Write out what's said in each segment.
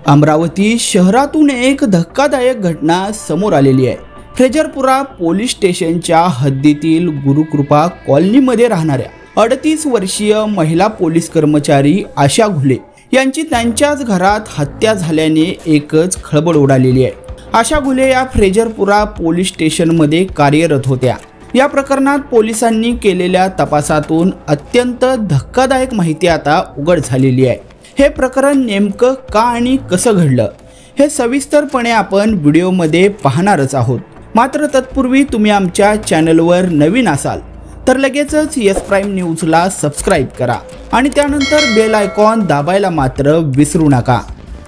अमरावती शहरातून एक धक्कादायक घटना समोर आलेली आहे। फ्रेजरपुरा पोलीस स्टेशनच्या हद्दीतील गुरुकृपा कॉलनीमध्ये राहणाऱ्या 38 वर्षीय महिला पोलीस कर्मचारी आशा घुले यांची त्यांच्याच घरात हत्या झाल्याने एकच खळबळ उडालेली आहे। आशा घुले या फ्रेजरपुरा पोलीस स्टेशनमध्ये कार्यरत होत्या। या प्रकरणात पोलिसांनी केलेल्या तपासातून अत्यंत धक्कादायक माहिती आता उघड झालेली आहे। हे प्रकरण नेमकं का आणि कसं घडलं हे सविस्तरपणे आपण व्हिडिओमध्ये पाहणारच आहोत। मात्र तत्पूर्वी तुम्ही आमच्या चॅनलवर नवीन असाल तर लगेचच यस प्राइम न्यूजला सबस्क्राइब करा आणि त्यानंतर बेल आयकॉन दाबायला मात्र विसरू नका।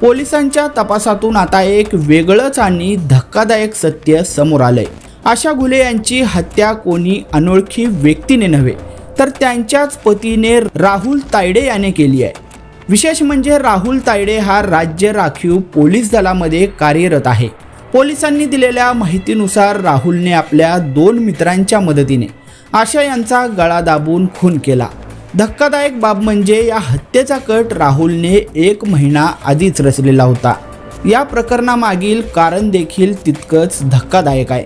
पोलिसांच्या तपासातून आता एक वेगळंच आणि धक्कादायक सत्य समोर आलंय। आशा घुले यांची हत्या कोणी अनोळखी व्यक्तीने नव्हे तर त्यांच्याच पतीने राहुल तायडे याने केली आहे। विशेष म्हणजे राहुल तायडे हा राज्य राखीव पोलीस दलामध्ये कार्यरत आहे। पोलिसांनी दिलेल्या माहितीनुसार राहुलने आपल्या 2 मित्रांच्या मदतीने आशा यांचा गळा दाबून खून केला। धक्कादायक बाब म्हणजे या हत्येचा कट राहुलने 1 महिना आधीच रचलेला होता। या प्रकरणामागील कारण देखील तितकंच धक्कादायक आहे।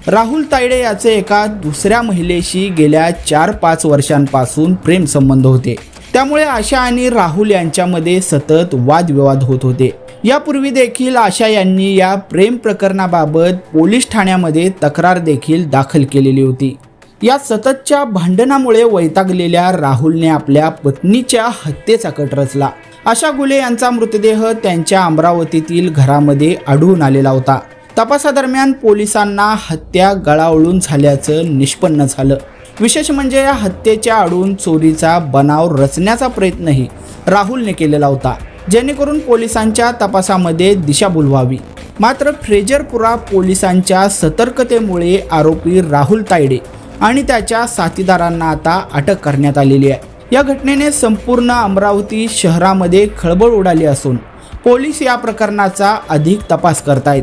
राहुल तायडे याचे एका दुसऱ्या महिलेशी गेल्या 4-5 वर्षांपासून प्रेम संबंध होते। त्यामुळे आशा आणि राहुल यांच्यामध्ये सतत वादविवाद होत होते। यापूर्वी देखील आशा यांनी या प्रेम प्रकरणाबाबत पोलीस ठाण्यामध्ये तक्रार देखील दाखल केलेली होती। या सततच्या भांडणामुळे वैतागलेल्या राहुलने आपल्या पत्नीच्या हत्येचा कट रचला। आशा घुले यांचा मृतदेह त्यांच्या अमरावतीतील घरामध्ये आढळून आलेला होता। तपासादरम्यान पोलिसांना हत्या गळावळून झाल्याचं निष्पन्न झालं। विशेष म्हणजे या हत्येच्या आडून चोरीचा बनाव रचण्याचा प्रयत्नही राहुलने केलेला होता, जेणेकरून पोलिसांच्या तपासामध्ये दिशाभूल व्हावी। मात्र फ्रेजरपुरा पोलिसांच्या सतर्कतेमुळे आरोपी राहुल तायडे आणि त्याच्या साथीदारांना आता अटक करण्यात आलेली आहे। या घटनेने संपूर्ण अमरावती शहरामध्ये खळबळ उडाली असून पोलीस या प्रकरणाचा अधिक तपास करतायत।